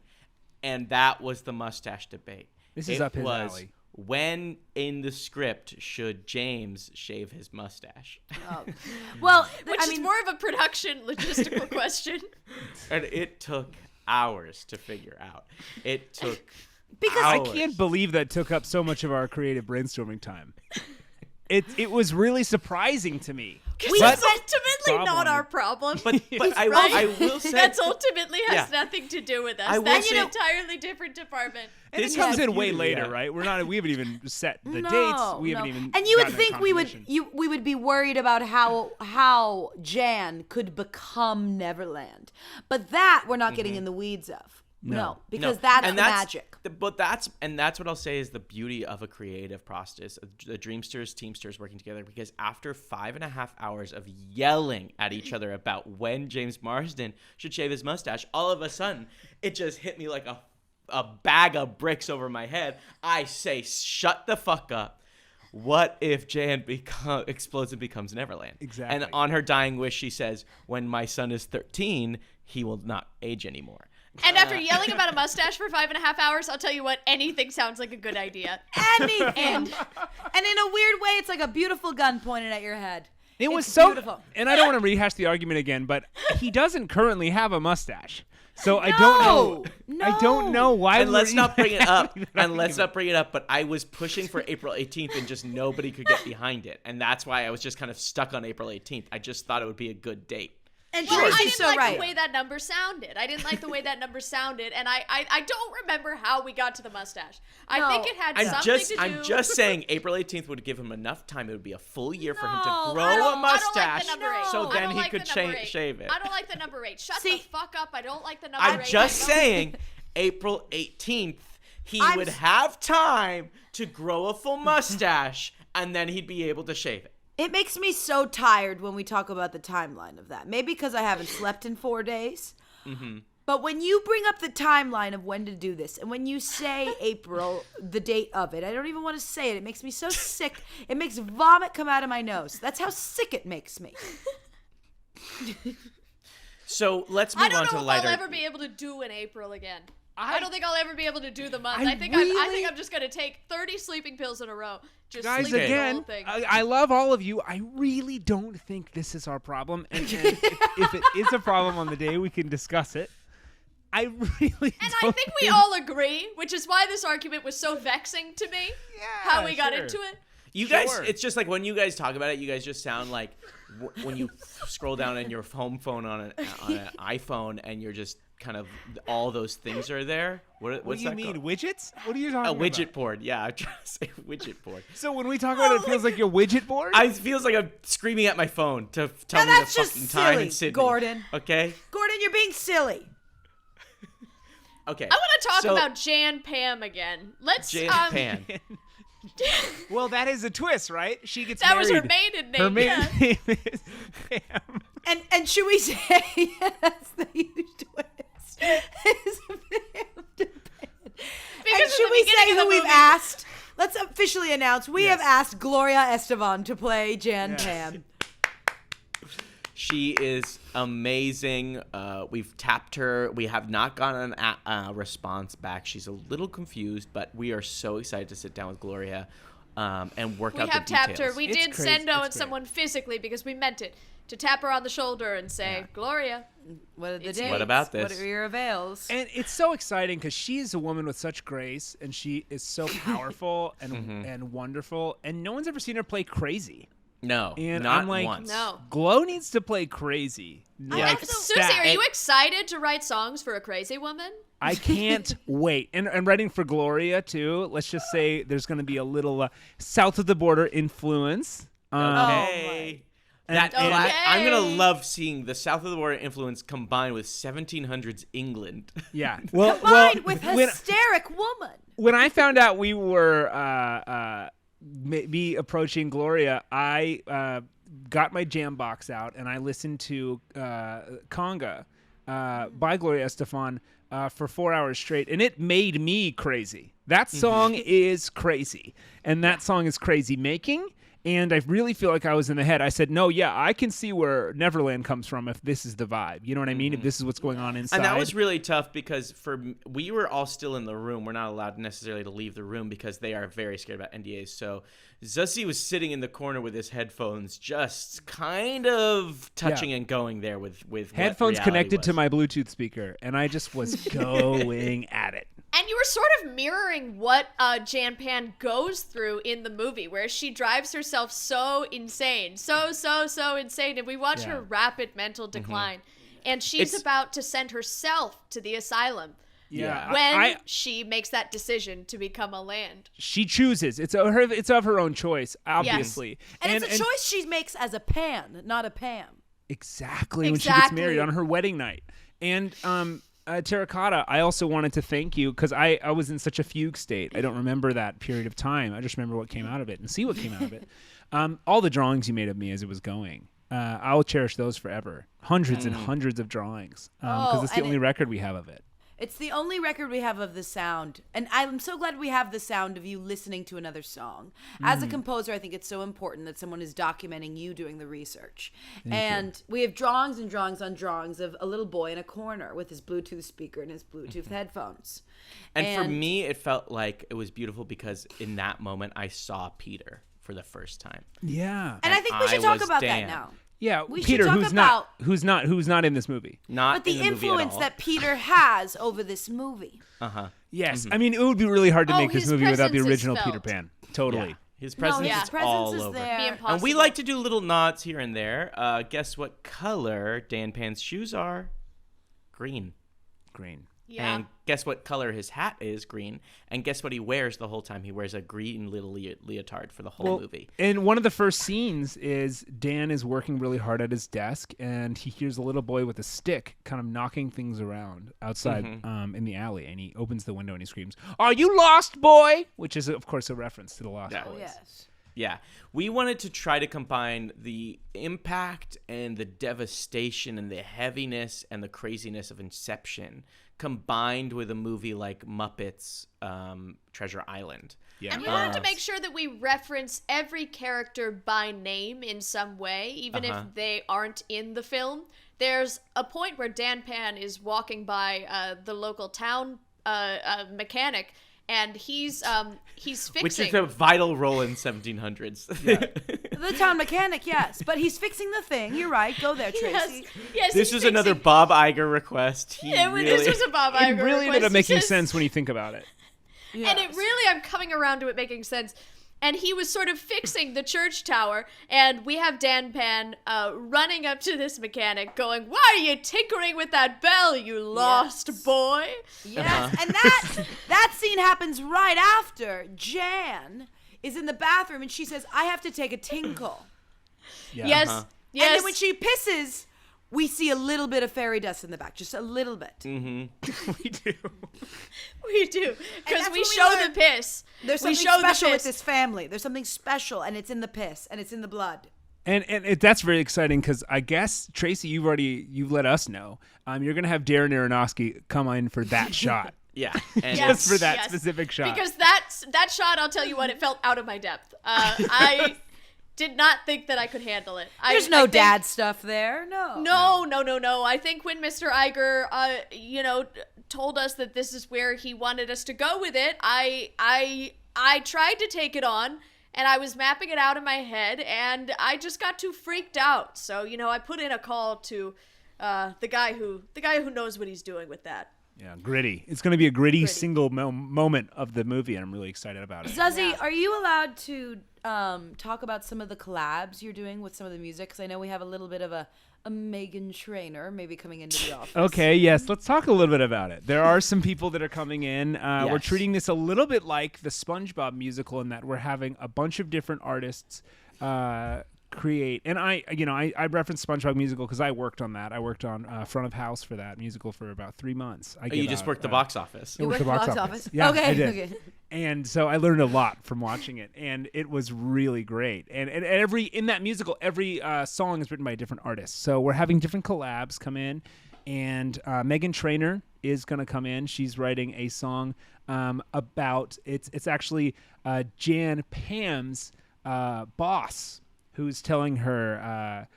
and that was the mustache debate. This is up his alley. When in the script should James shave his mustache? Which is more of a production logistical question. And it took hours to figure out. It took because hours. I can't believe that took up so much of our creative brainstorming time. It was really surprising to me. Because that's ultimately not our problem. But I will say that's ultimately has nothing to do with us. That's an entirely different department. And it comes in way later, right? We haven't even set the dates. We haven't even. And you would think we would be worried about how Jan could become Neverland, but that we're not getting in the weeds of. No, because that's magic. But that's what I'll say is the beauty of a creative process, the Dreamsters, Teamsters working together, because after 5.5 hours of yelling at each other about when James Marsden should shave his mustache, all of a sudden, it just hit me like a bag of bricks over my head. I say, shut the fuck up. What if Jan explodes and becomes Neverland? Exactly. And on her dying wish, she says, when my son is 13, he will not age anymore. And after yelling about a mustache for 5.5 hours, I'll tell you what, anything sounds like a good idea. Anything. And in a weird way, it's like a beautiful gun pointed at your head. It was beautiful. And I don't want to rehash the argument again, but he doesn't currently have a mustache. So I don't know why. And let's not bring it up. But I was pushing for April 18th, and just nobody could get behind it, and that's why I was just kind of stuck on April 18th. I just thought it would be a good date. And well, I didn't so like right. the way that number sounded. I didn't like the way that number sounded, and I don't remember how we got to the mustache. I think it had something to do. I'm just saying April 18th would give him enough time. It would be a full year for him to grow a I mustache, don't like the number 8. so I then don't he like could the number 8. shave it. I don't like the number 8. Shut the fuck up. I don't like the number 8. I'm just saying, April 18th, he would have time to grow a full mustache, and then he'd be able to shave it. It makes me so tired when we talk about the timeline of that. Maybe because I haven't slept in 4 days. Mm-hmm. But when you bring up the timeline of when to do this, and when you say April, the date of it, I don't even want to say it. It makes me so sick. It makes vomit come out of my nose. That's how sick it makes me. So let's move on to lighter. I don't know if I'll ever be able to do an April again. I don't think I'll ever be able to do the month. I think I'm just going to take 30 sleeping pills in a row. Just guys, sleep again, the whole thing. I love all of you. I really don't think this is our problem. And if it is a problem on the day, we can discuss it. I really And I think we all agree, which is why this argument was so vexing to me, how we got into it. You guys, it's just like when you guys talk about it, you guys just sound like when you scroll down on your home phone on an iPhone and you're just kind of all those things are there. What do you mean, widgets? What are you talking about? A widget board. Yeah, I'm trying to say widget board. So when we talk about it, it feels like your widget board? It feels like I'm screaming at my phone to tell me the fucking time in Sydney. Gordon. Okay? Gordon, you're being silly. Okay. I want to talk about Jan Pam again. Let's Jan Pam. Well, that is a twist, right? She gets that married. was her maiden name. Her maiden name is Pam. And should we say that's the huge twist? Is Pam to Pam. And should we say who we've asked? Let's officially announce we have asked Gloria Estefan to play Jan Pam. She is amazing. We've tapped her. We have not gotten a response back. She's a little confused, but we are so excited to sit down with Gloria and work out the details. We have tapped her. We did send out someone physically because we meant it. To tap her on the shoulder and say, Gloria, what are the dates? What about this? What are your avails? And it's so exciting because she is a woman with such grace, and she is so powerful and wonderful, and no one's ever seen her play crazy. No, and not I'm like, once. No. Glow needs to play crazy. Like, Susie, are you excited to write songs for a crazy woman? I can't wait. And writing for Gloria, too. Let's just say there's going to be a little south of the border influence. Okay. I'm going to love seeing the south of the border influence combined with 1700s England. Yeah. Combined with hysteric woman. When I found out we were be approaching Gloria, I got my jam box out and I listened to Conga by Gloria Estefan for 4 hours straight, and it made me crazy. That song is crazy, and that song is crazy making. And I really feel like I was in the head. I said, no, I can see where Neverland comes from if this is the vibe. You know what I mean? If this is what's going on inside. And that was really tough because we were all still in the room. We're not allowed necessarily to leave the room because they are very scared about NDAs. So Zussi was sitting in the corner with his headphones just kind of touching and going there with headphones connected to my Bluetooth speaker. And I just was going at it. And you were sort of mirroring what Jan Pan goes through in the movie, where she drives herself so insane, so insane, and we watch her rapid mental decline. And she's about to send herself to the asylum. Yeah. When she makes that decision to become a land. She chooses. It's of her own choice, obviously. Yes. And it's a choice she makes as a Pan, not a Pam. Exactly. When she gets married on her wedding night. And Terracotta, I also wanted to thank you because I was in such a fugue state. I don't remember that period of time. I just remember what came out of it and see what came out of it. All the drawings you made of me as it was going. I'll cherish those forever. Hundreds and hundreds of drawings because it's the only record we have of it. It's the only record we have of the sound. And I'm so glad we have the sound of you listening to another song. As a composer, I think it's so important that someone is documenting you doing the research. We have drawings and drawings on drawings of a little boy in a corner with his Bluetooth speaker and his Bluetooth headphones. And for me, it felt like it was beautiful because in that moment, I saw Peter for the first time. Yeah. And I think we should talk about that now. Yeah, we Peter, should talk who's not in this movie. But the influence that Peter has over this movie. Yes, I mean it would be really hard to make this movie without the original Peter Pan. Totally. His presence is all over. There. And we like to do little nods here and there. Guess what color Dan Pan's shoes are? Green. Green. Yeah. And guess what color his hat is? Green. And guess what he wears the whole time? He wears a green little leotard for the whole movie. And one of the first scenes is Dan is working really hard at his desk, and he hears a little boy with a stick kind of knocking things around outside in the alley. And he opens the window and he screams, "Are you lost, boy?" Which is, of course, a reference to the Lost Boys. Yes. Yeah. We wanted to try to combine the impact and the devastation and the heaviness and the craziness of Inception combined with a movie like Muppets Treasure Island. Yeah. And we wanted to make sure that we reference every character by name in some way, even if they aren't in the film. There's a point where Dan Pan is walking by the local town mechanic, and he's fixing. Which is a vital role in 1700s. The town mechanic, yes. But he's fixing the thing. You're right. Go there, Tracy. Yes, this is another Bob Iger request. This was a Bob Iger request. It really ended up making sense when you think about it. Yes. And it really, I'm coming around to it making sense. And he was sort of fixing the church tower, and we have Dan Pan running up to this mechanic going, "Why are you tinkering with that bell, you lost boy?" Yes, and that scene happens right after Jan is in the bathroom, and she says, "I have to take a tinkle." Yeah. Yes. And then when she pisses, we see a little bit of fairy dust in the back, just a little bit. Mm-hmm. We do. We do. Because that's we what we show learned. the piss. There's we something show special the with piss. this family. There's something special, and it's in the piss, and it's in the blood. And that's very exciting because I guess, Tracy, you've let us know. You're going to have Darren Aronofsky come in for that shot. Yeah. And Just for that specific shot. Because that shot, I'll tell you what, it felt out of my depth. I did not think that I could handle it. There's no dad stuff there. No. No. I think when Mr. Iger, told us that this is where he wanted us to go with it, I tried to take it on, and I was mapping it out in my head, and I just got too freaked out. So, I put in a call to the guy who knows what he's doing with that. Yeah, gritty. It's going to be a gritty. single moment of the movie, and I'm really excited about it. Zuzzy, are you allowed to talk about some of the collabs you're doing with some of the music? Because I know we have a little bit of a Meghan Trainor maybe coming into the office. Okay, yes, let's talk a little bit about it. There are some people that are coming in. We're treating this a little bit like the SpongeBob musical in that we're having a bunch of different artists create. And I referenced SpongeBob musical because I worked on that. I worked on front of house for that musical for about 3 months. You just worked the box office. I worked the box office. Yeah, I did. Okay. And so I learned a lot from watching it, and it was really great. And in that musical, every song is written by a different artist. So we're having different collabs come in, and Meghan Trainor is going to come in. She's writing a song about it's actually Jan Pam's boss who's telling her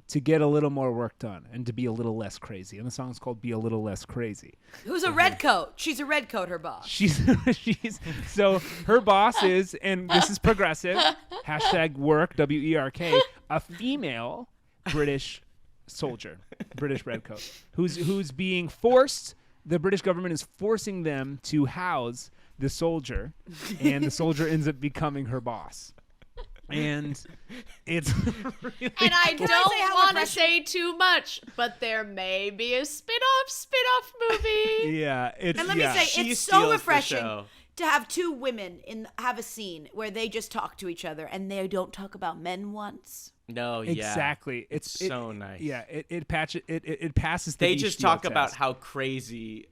to get a little more work done and to be a little less crazy. And the song's called "Be a Little Less Crazy." Who's a red coat? She's a red coat, her boss. She's so her boss is, and this is progressive, #work, WERK, a female British soldier, British redcoat, who's being forced. The British government is forcing them to house the soldier, and the soldier ends up becoming her boss. And it's really and I don't want to say too much, but there may be a spin-off movie. Yeah, it's and let me say, it's so refreshing to have two women have a scene where they just talk to each other and they don't talk about men once. No, yeah, exactly. It's so nice. Yeah, it passes. They just talk about how crazy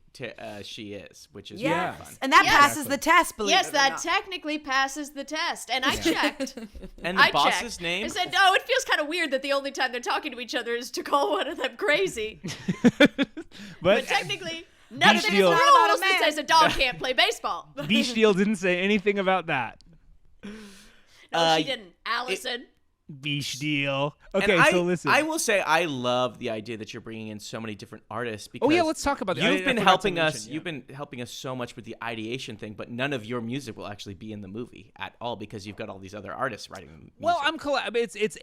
she is, which is really fun. And that passes the test. Believe it or that not. technically passes the test. And I checked. And the boss's name? I said, no, it feels kind of weird that the only time they're talking to each other is to call one of them crazy. But technically, nothing in the rules that says a dog can't play baseball. Beach Deal didn't say anything about that. No, she didn't. Allison. Beach Deal. Okay, and so listen. I will say I love the idea that you're bringing in so many different artists. Because let's talk about that. You've been helping us. You've been helping us so much with the ideation thing, but none of your music will actually be in the movie at all because you've got all these other artists writing the music. Well, I'm it's it's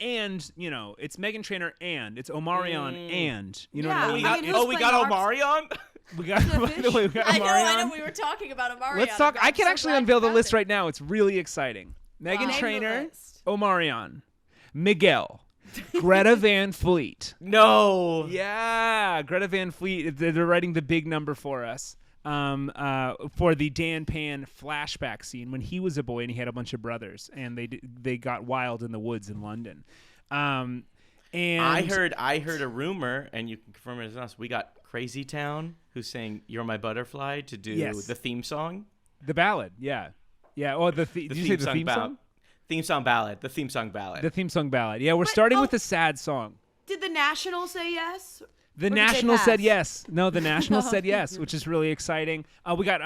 Meghan Trainor and it's Omarion and what I mean? We got Omarion. We got Omarion. I know. We were talking about Omarion. Let's talk. I can actually unveil the list right now. It's really exciting. Meghan Trainor, Omarion, Miguel, Greta Van Fleet. No. Yeah, Greta Van Fleet. They're writing the big number for us. For the Dan Pan flashback scene when he was a boy and he had a bunch of brothers and they got wild in the woods in London. And I heard a rumor, and you can confirm it as us. We got Crazy Town, who's saying "You're My Butterfly" to do the theme song, the ballad. Yeah. Oh, did you say the theme song? Theme song ballad. The theme song ballad. Yeah, we're starting with a sad song. Did the National say yes? The National said yes. No, the National said yes, which is really exciting. We got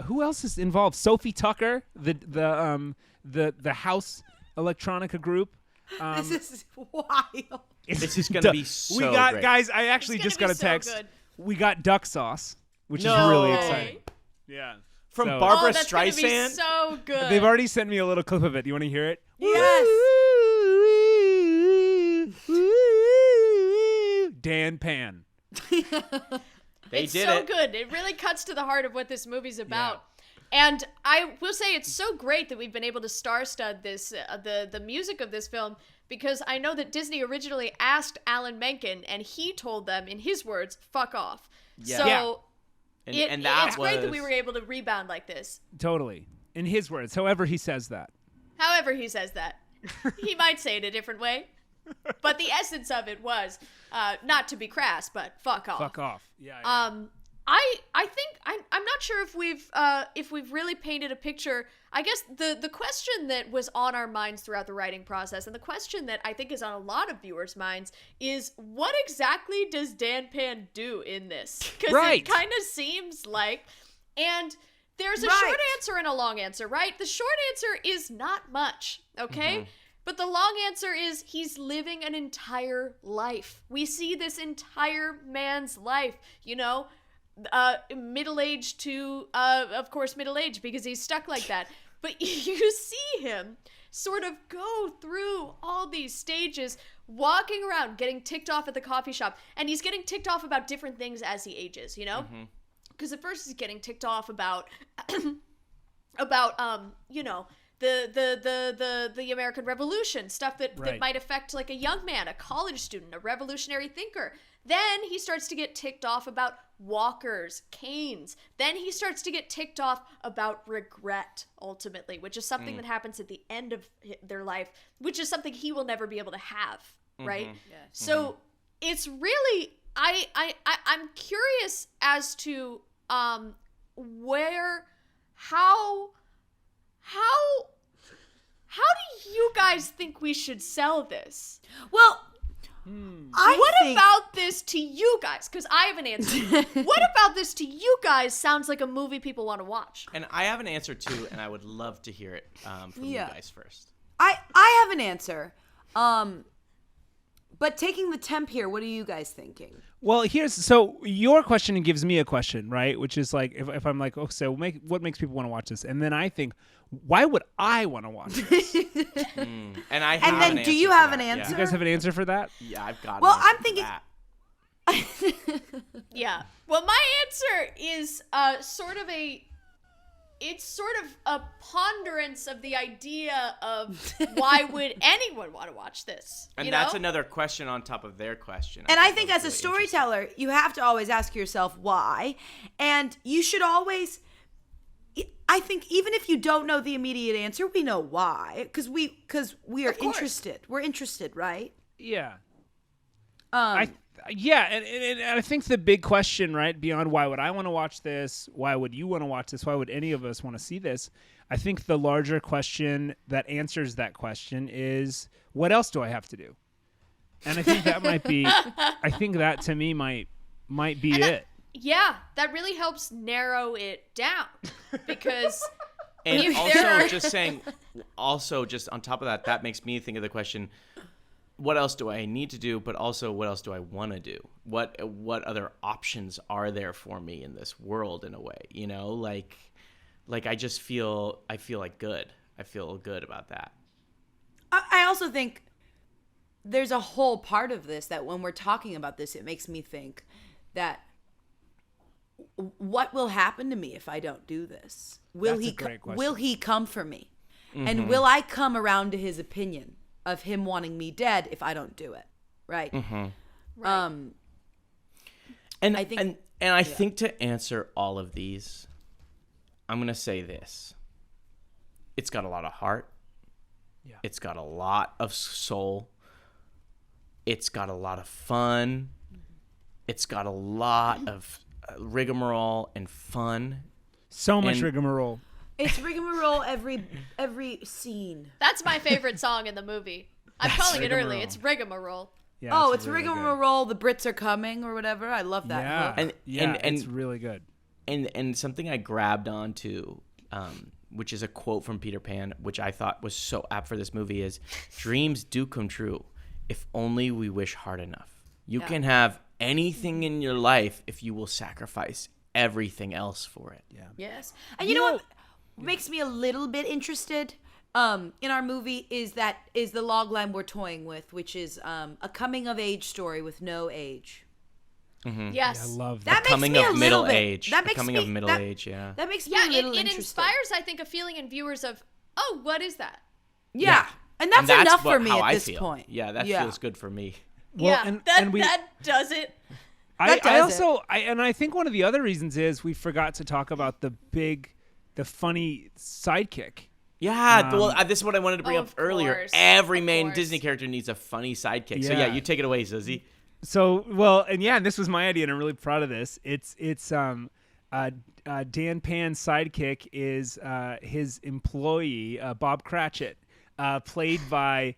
who else is involved? Sophie Tucker, the House Electronica group. This is wild. This is gonna be so. We got great. Guys. I actually just got a text. Good. We got duck sauce, which is really exciting. Yeah. From Barbara Streisand. Gonna be so good. They've already sent me a little clip of it. Do you want to hear it? Yes. Dan Pan. It's so good. It really cuts to the heart of what this movie's about. Yeah. And I will say it's so great that we've been able to star-stud this, the music of this film, because I know that Disney originally asked Alan Menken, and he told them, in his words, "Fuck off." Yeah. So it's great that we were able to rebound like this. Totally. In his words, however he says that. He might say it a different way. But the essence of it was, not to be crass, but fuck off. Fuck off. Yeah. I think I'm not sure if we've really painted a picture. I guess the question that was on our minds throughout the writing process, and the question that I think is on a lot of viewers' minds, is what exactly does Dan Pan do in this? Because it kind of seems like, and there's a short answer and a long answer, right? The short answer is not much, okay? Mm-hmm. But the long answer is he's living an entire life. We see this entire man's life, middle-aged to, of course, middle-aged, because he's stuck like that. But you see him sort of go through all these stages, walking around, getting ticked off at the coffee shop. And he's getting ticked off about different things as he ages, Mm-hmm. Because at first he's getting ticked off about, the American Revolution, stuff that might affect like a young man, a college student, a revolutionary thinker. Then he starts to get ticked off about walkers, canes. Then he starts to get ticked off about regret, ultimately, which is something that happens at the end of their life, which is something he will never be able to have, right? Mm-hmm. Yeah. So it's really, I'm curious as to how do you guys think we should sell this? Well, what about this to you guys? Because I have an answer. What about this to you guys sounds like a movie people want to watch? And I have an answer too, and I would love to hear it from you guys first. I have an answer. But taking the temp here, what are you guys thinking? Well, so your question gives me a question, right? Which is like, if I'm like, oh, so what makes people want to watch this? And then I think, why would I want to watch this? And I have then, do you have an answer? Do you guys have an answer for that? Yeah, I've got. Well, I'm thinking. Yeah. Well, my answer is sort of a ponderance of the idea of why would anyone want to watch this? And that's another question on top of their question. And I think as a storyteller, you have to always ask yourself why. And you should always, I think even if you don't know the immediate answer, we know why. Because we are interested. We're interested, right? Yeah. And I think the big question, right, beyond why would I want to watch this, why would you want to watch this, why would any of us want to see this, I think the larger question that answers that question is, what else do I have to do? And I think that might be, I think that to me might be it. That really helps narrow it down, because... And also just on top of that, that makes me think of the question, what else do I need to do, but also what else do I want to do? What other options are there for me in this world in a way, Like I just feel like good. I feel good about that. I also think there's a whole part of this that when we're talking about this, it makes me think that what will happen to me if I don't do this? Will he come for me? And will I come around to his opinion of him wanting me dead if I don't do it? Right. Right. And I think, I think to answer all of these, I'm going to say this. It's got a lot of heart. Yeah. It's got a lot of soul. It's got a lot of fun. It's got a lot of rigmarole and fun. So much And- rigmarole. it's rigmarole every scene. That's my favorite song in the movie. I'm calling it early. rigmarole. It's rigmarole. Yeah, It's really good. rigmarole. The Brits are coming or whatever. I love that. Yeah, hook. And- it's really good. And something I grabbed onto, which is a quote from Peter Pan, which I thought was so apt for this movie, is dreams do come true if only we wish hard enough. You can have anything in your life if you will sacrifice everything else for it. Yeah. Yes. And you know what makes me a little bit interested in our movie is the log line we're toying with, which is a coming of age story with no age. Yes. I love That that. makes Coming me a of little middle bit. age. That makes Coming me, of middle that, age, yeah. That makes me Yeah, a little it interested. inspires, I think, a feeling in viewers of, oh, what is that? Yeah. And that's enough for me how at I this feel. point. Yeah, that feels good for me. Well, yeah, and- that, and we- that does it. I does also I think one of the other reasons is we forgot to talk about the funny sidekick. Yeah, this is what I wanted to bring up Of earlier. course, Every of main course. Disney character needs a funny sidekick. So Yeah. yeah, you take it away, Suzy. So and this was my idea, and I'm really proud of this. It's Dan Pan's sidekick is his employee Bob Cratchit, played by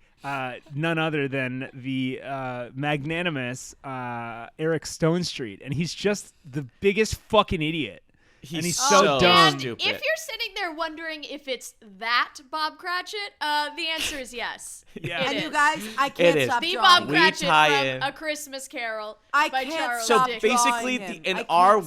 none other than the magnanimous Eric Stonestreet, and he's just the biggest fucking idiot. And he's so dumb. And Stupid. if you're sitting there wondering if it's that Bob Cratchit, the answer is yes. Yeah. It And is. you guys, I can't is. stop The drawing. Bob We Cratchit tie from in- A Christmas Carol I by can't Charles So stop Dickens. basically, drawing him. in I our can't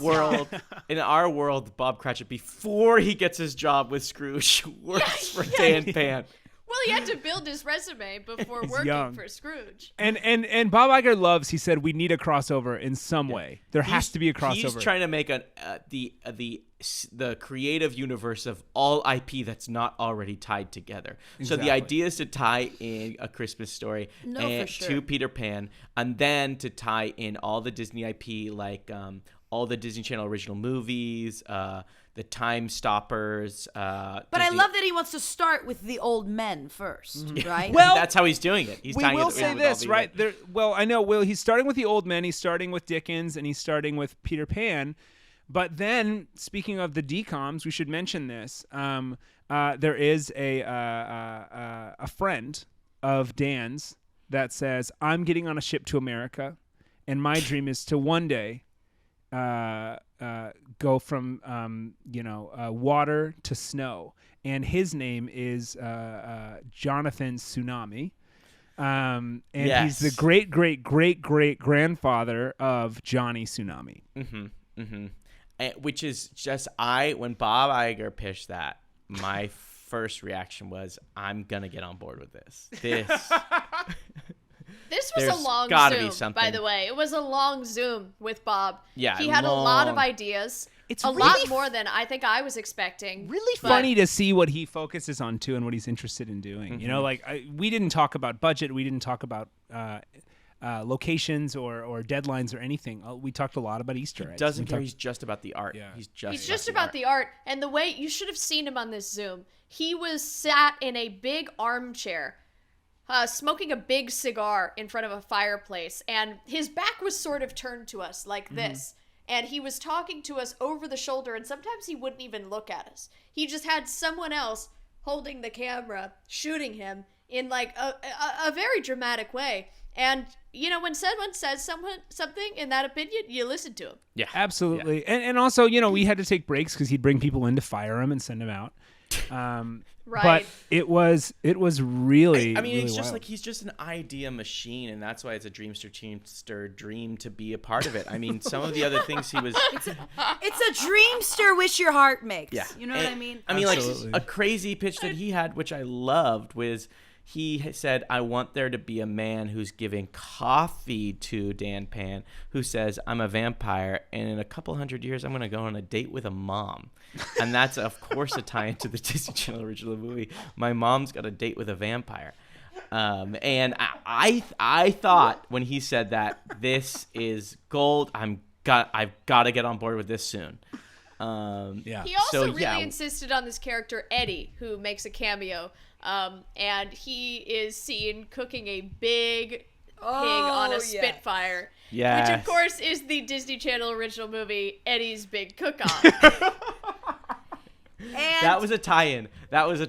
stop. world, Bob Cratchit, before he gets his job with Scrooge, works for Dan Pan. Well, he had to build his resume before working young. for Scrooge. And Bob Iger he said we need a crossover in some way. There has to be a crossover. He's trying to make the creative universe of all IP that's not already tied together. So the Exactly. idea is to tie in A Christmas Story for sure. to Peter Pan, and then to tie in all the Disney IP, like all the Disney Channel original movies, the Time Stoppers. But I love that he wants to start with the old men first, right? Well, that's how he's doing it. He's we tying will it say with all this, the- right? I know. Well, he's starting with the old men. He's starting with Dickens, and he's starting with Peter Pan. But then, speaking of the DComs, we should mention this. There is a friend of Dan's that says, "I'm getting on a ship to America, and my dream is to one day go from water to snow." And his name is Jonathan Tsunami. And he's the great grandfather of Johnny Tsunami. Which is just when Bob Iger pitched that, my first reaction was, I'm gonna get on board with this. This was There's a long gotta be Zoom, something. by the way. It was a long Zoom with Bob. Yeah, he had a lot of long. ideas. It's a really lot more than I think I was expecting. Really But- funny to see what he focuses on too, and what he's interested in doing. You know, like we didn't talk about budget, we didn't talk about locations or deadlines or anything. We talked a lot about Easter eggs. Doesn't We care. talked- He's just about the art. Yeah. He's just about the art. And the way you should have seen him on this Zoom. He was sat in a big armchair, smoking a big cigar in front of a fireplace, and his back was sort of turned to us like this. And he was talking to us over the shoulder, and sometimes he wouldn't even look at us. He just had someone else holding the camera, shooting him in like a very dramatic way. And you know, when someone says something in that opinion, you listen to him. Yeah, Absolutely. And also, you know, we had to take breaks because he'd bring people in to fire him and send him out. Right. But it was really. I mean, really it's just wild. like he's just an idea machine, and that's why it's a Dreamster dream to be a part of it. I mean, some of the other things he was. It's a dreamster wish your heart makes. Yeah. You know what I mean? I mean, Absolutely. like a crazy pitch that he had, which I loved, was he said, I want there to be a man who's giving coffee to Dan Pan who says, I'm a vampire, and in a couple hundred years, I'm going to go on a date with a mom. And that's, of course, a tie into the Disney Channel original movie. My mom's got a date with a vampire. And I thought when he said that, this is gold. I've got to get on board with this soon. He also really insisted on this character, Eddie, who makes a cameo. And he is seen cooking a big pig on a Spitfire. Yes. Which, of course, is the Disney Channel original movie, Eddie's Big Cook-Off. That was a tie-in. I loved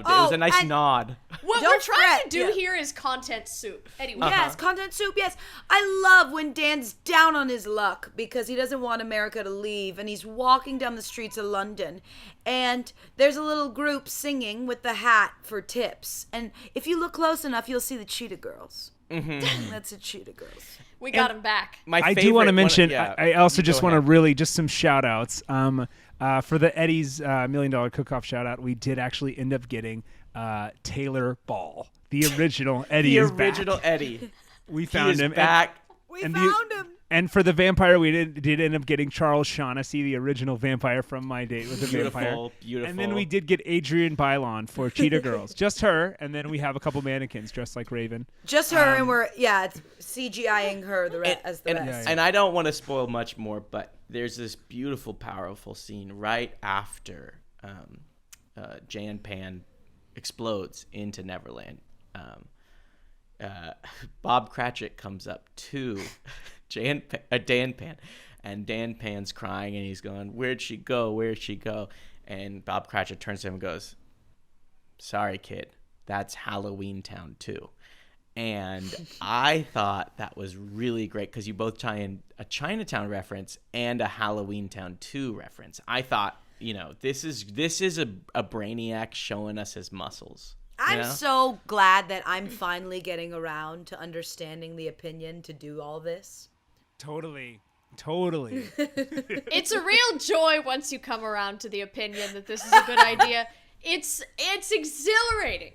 it. It was a nice nod. What we're trying to do here is content soup. Anyway. Yes, content soup, yes. I love when Dan's down on his luck because he doesn't want America to leave, and he's walking down the streets of London, and there's a little group singing with the hat for tips. And if you look close enough, you'll see the Cheetah Girls. Mm-hmm. That's the Cheetah Girls. We got him back. I do want to mention, I also just want to really, just some shout-outs. For the Eddie's $1 Million Cook-Off shout-out, we did actually end up getting Taylor Ball. The original Eddie is back. The original Eddie. We found him. Back. We found him. And for the vampire, we did end up getting Charles Shaughnessy, the original vampire from My Date with the Vampire. Beautiful. And then we did get Adrienne Bailon for Cheetah Girls. Just her, and then we have a couple mannequins dressed like Raven. Just her, and it's CGIing her as the rest. And I don't want to spoil much more, but there's this beautiful, powerful scene right after Jan Pan explodes into Neverland. Bob Cratchit comes up to Dan Pan, and Dan Pan's crying, and he's going, "Where'd she go? Where'd she go?" And Bob Cratchit turns to him and goes, "Sorry, kid, that's Halloween Town too." And I thought that was really great because you both tie in a Chinatown reference and a Halloween Town 2 reference. I thought, this is a Brainiac showing us his muscles. I'm so glad that I'm finally getting around to understanding the opinion to do all this. Totally. It's a real joy once you come around to the opinion that this is a good idea. It's exhilarating.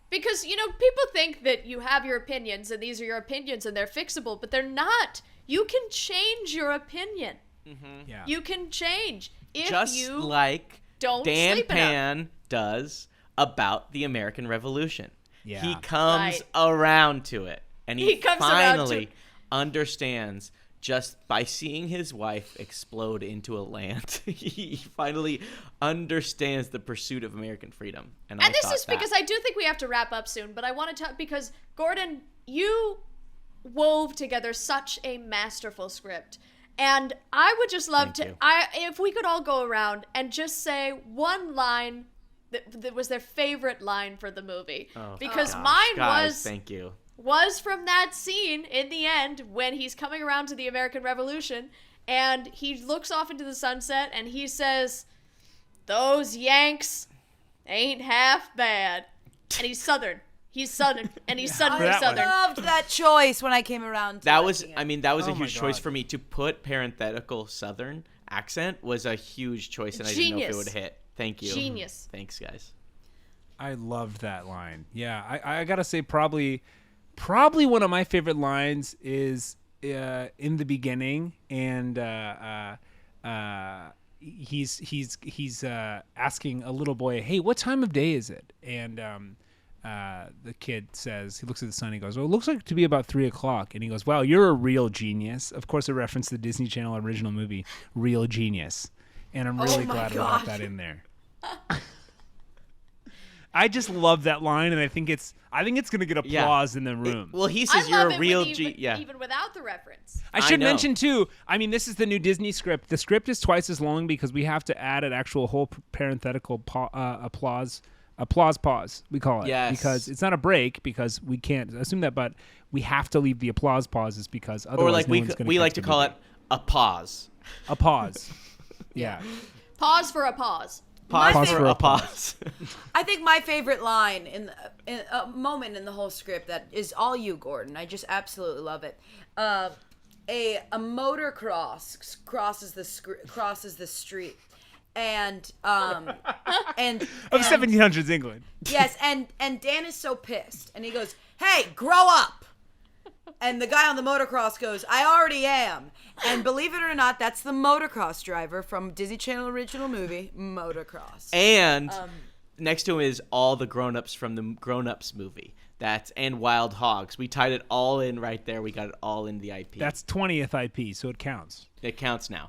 Because, people think that you have your opinions and these are your opinions and they're fixable, but they're not. You can change your opinion. Mm-hmm. Yeah. You can change if just you like don't Dan sleep Pan enough. Does about the American Revolution. Yeah. He comes around to it, and he finally understands just by seeing his wife explode into a land. He finally understands the pursuit of American freedom. And this is because I do think we have to wrap up soon, but I want to talk because Gordon, you wove together such a masterful script. And I would just love if we could all go around and just say one line that was their favorite line for the movie. Because mine was thank you. Was from that scene in the end when he's coming around to the American Revolution and he looks off into the sunset and he says, "Those Yanks ain't half bad." And he's Southern. And he's suddenly Southern. I loved that choice when I came around. That was a huge choice for me. To put parenthetical Southern accent was a huge choice, and I didn't know if it would hit. Thank you. Genius. Thanks, guys. I loved that line. Yeah, I gotta say probably one of my favorite lines is in the beginning, and he's asking a little boy, "Hey, what time of day is it?" And the kid says, he looks at the sun, he goes, "Well, it looks like to be about 3:00. And he goes, "Wow, you're a real genius." Of course, a reference to the Disney Channel original movie, Real Genius. And I'm really glad we got that in there. I just love that line, and I think it's going to get applause in the room. He says you're a real even without the reference. I should mention too. I mean, this is the new Disney script. The script is twice as long because we have to add an actual whole parenthetical applause pause. We call it because it's not a break because we can't assume that, but we have to leave the applause pauses because otherwise, or like we like to call it a pause. A pause. Yeah. Pause for a pause. Pause for a pause. I think my favorite line in a moment in the whole script that is all you, Gordon. I just absolutely love it. A motocross crosses the street, and of 1700s England. Yes, and Dan is so pissed, and he goes, "Hey, grow up!" And the guy on the motocross goes, "I already am." And believe it or not, that's the motocross driver from Disney Channel original movie, Motocross. And next to him is all the grown-ups from the Grown-Ups movie. And Wild Hogs. We tied it all in right there. We got it all in the IP. That's 20th IP, so it counts. It counts now.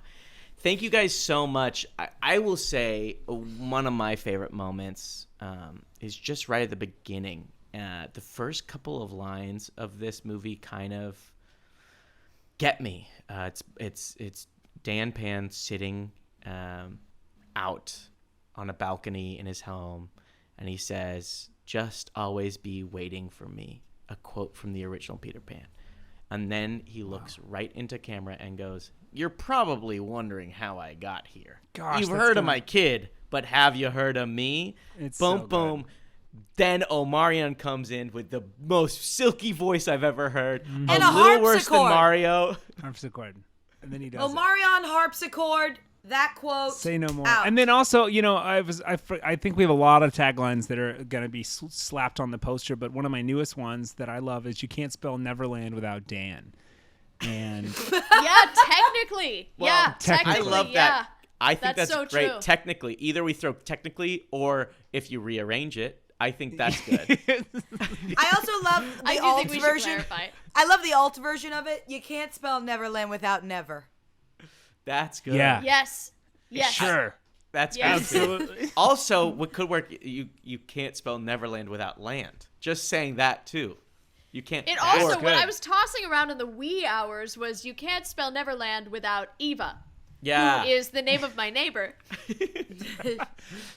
Thank you guys so much. I will say one of my favorite moments is just right at the beginning. The first couple of lines of this movie kind of get me. It's Dan Pan sitting out on a balcony in his home, and he says, "Just always be waiting for me," a quote from the original Peter Pan. And then he looks right into camera and goes, "You're probably wondering how I got here. Gosh, You've heard of my kid, but have you heard of me?" It's boom, so boom. Then Omarion comes in with the most silky voice I've ever heard. And a a little worse than harpsichord. Mario. Harpsichord. And then he does Omarion harpsichord, that quote. Say no more. Out. And then also, I think we have a lot of taglines that are going to be slapped on the poster, but one of my newest ones that I love is "You can't spell Neverland without Dan." And yeah, technically. Well, yeah, technically. I love yeah. that. I think that's so great. true. Technically, either we throw technically, or if you rearrange it, I think that's good. I also love I the do alt think we should version. clarify it. I love the alt version of it. You can't spell Neverland without never. That's good. Yeah. Yes. Yes. sure. That's Yes. good. Absolutely. Also, what could work? You can't spell Neverland without land. Just saying that too. You can't. It that's also, what good. I was tossing around in the wee hours was "You can't spell Neverland without Eva," Yeah. who is the name of my neighbor.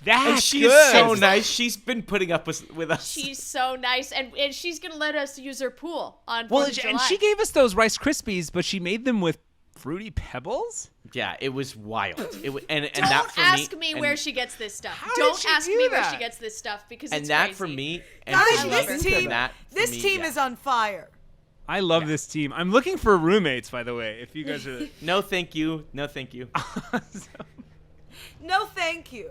That's And she's good. so nice. She's been putting up with us. She's so nice, and she's gonna let us use her pool on 4th Well, of July. and she gave us those Rice Krispies, but she made them with Fruity Pebbles? Yeah, it was wild. And Don't that for ask me where she gets this stuff. How did Don't she ask do me where that? she gets this stuff because and it's that crazy. for me. And Guys, for this you, team, that for this me, team yeah. is on fire. I love this team. I'm looking for roommates, by the way, if you guys are... No, thank you. No, thank you. No, thank you.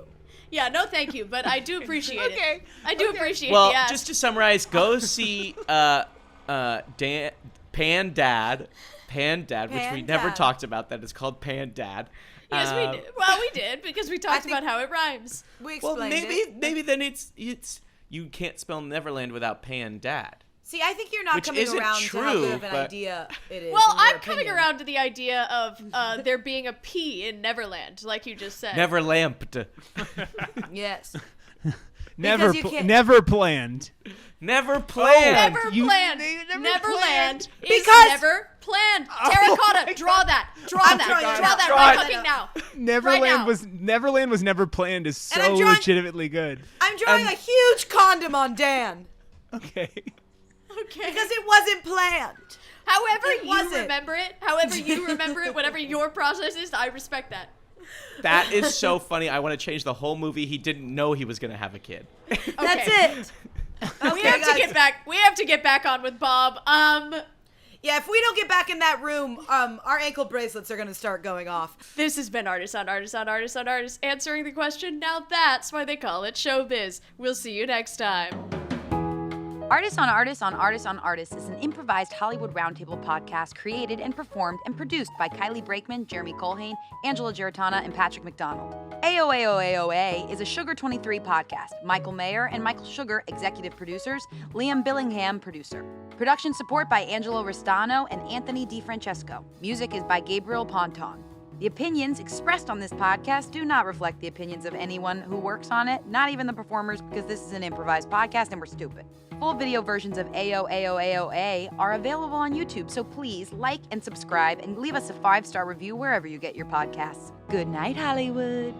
Yeah, no, thank you, but I do appreciate it. Okay. I do appreciate Well, the ask. just to summarize, go see Pan Dad, which we Pan never Dad. talked about. That it's called Pan Dad. Yes, we did. Well, we did because we talked think- about how it rhymes. We Well, explained it. maybe then it's you can't spell Neverland without Pan Dad. See, I think you're not Which coming isn't around to how true, good of an but- idea it is. Well, in your I'm coming opinion. around to the idea of there being a P in Neverland, like you just said. Never lamped. Yes. Never, you can't- never planned. Never planned. Never You- planned. they never Neverland is Because- never planned. Oh Terracotta, my draw that. Draw I'm that. drawing Draw it that out. Draw right it fucking out. now. Neverland was never planned is And I'm so drawing- legitimately good. I'm drawing a huge condom on Dan Okay. Okay. because it wasn't planned. However It you wasn't. remember it, whatever your process is, I respect that. That is so funny. I want to change the whole movie. He didn't know he was going to have a kid. Okay. That's it. We have to get back. We have to get back on with Bob. Yeah, if we don't get back in that room, our ankle bracelets are gonna start going off. This has been Artists on Artists on Artists on Artists answering the question. Now that's why they call it showbiz. We'll see you next time. Artists on Artists on Artists on Artists is an improvised Hollywood roundtable podcast created and performed and produced by Kylie Brakeman, Jeremy Culhane, Angelo Giarratana, and Patrick McDonald. AOAOAOA is a Sugar 23 podcast. Michael Mayer and Michael Sugar, executive producers. Liam Billingham, producer. Production support by Angelo Restaino and Anthony Defranchesco. Music is by Gabriel Ponton. The opinions expressed on this podcast do not reflect the opinions of anyone who works on it, not even the performers, because this is an improvised podcast and we're stupid. Full video versions of AOAOAOA are available on YouTube, so please like and subscribe and leave us a 5-star review wherever you get your podcasts. Good night, Hollywood.